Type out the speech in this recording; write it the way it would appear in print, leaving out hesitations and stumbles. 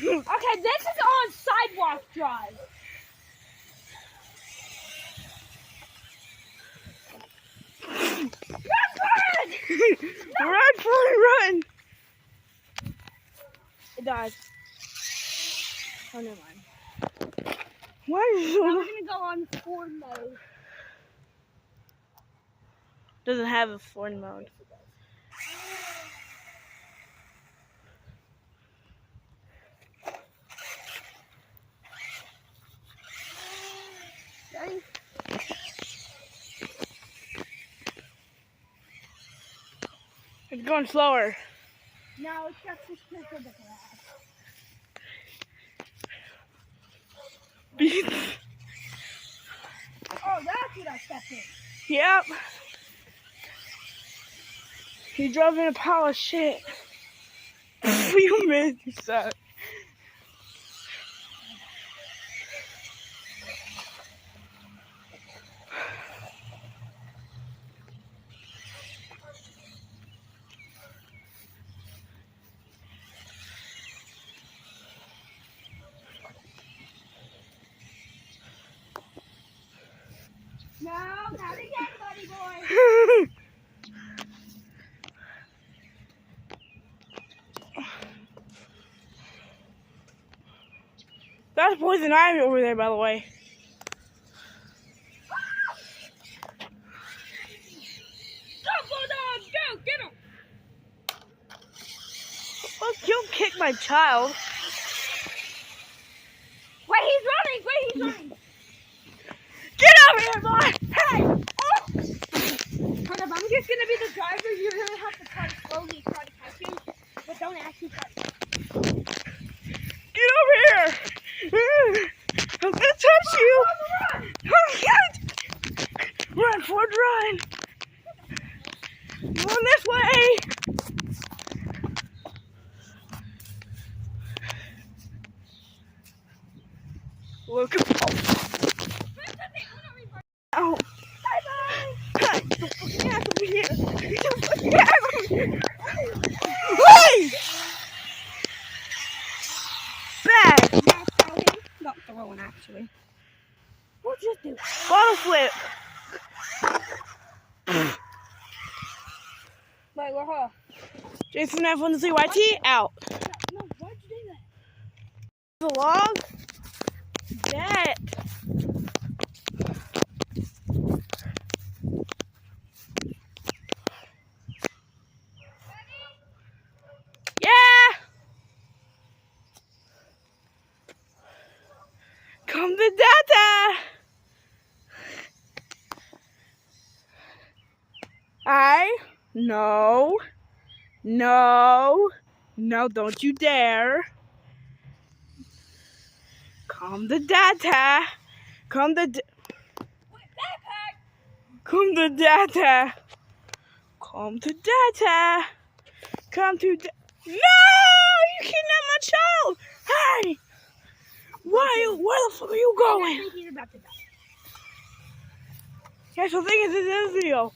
Okay, this is on sidewalk drive. Run! It does. Oh, never mind. Why is Now it we're gonna go on Ford mode. doesn't have a Ford mode? Ready? It's going slower. No, it's just this kiss of the grass. Oh, that's what I stepped in. Yep. He drove in a pile of shit. You missed. You suck. No, not again, buddy boy. That's poison ivy over there, by the way. Go, Bulldog, go, get him. Look, you kicked my child. Wait, he's running. Get over here, boy! Hey! Hold up, I'm just gonna be the driver. You're gonna have to try to slowly try to catch him, but don't actually try to catch him. Get over here! I'm gonna touch you! Run, Ford, run! Run this way! Look at oh. Bye-bye! Get the fucking ass over here! Get the fucking ass over here! Hey! Bag! Not throwing, actually. We'll just do it. Bottle flip! Wait, we're her. Jason F1CYT out. No, why'd you do that? The log? That. Yeah! Come to Dada! No, don't you dare. Come to Dada. Come to Backpack! Come to Dada. Come to Dada. Come to Dada. No! You kidnapped my child! Hey! Where the fuck are you I going? think he's about to die. Yeah, so the thing is, this is a video.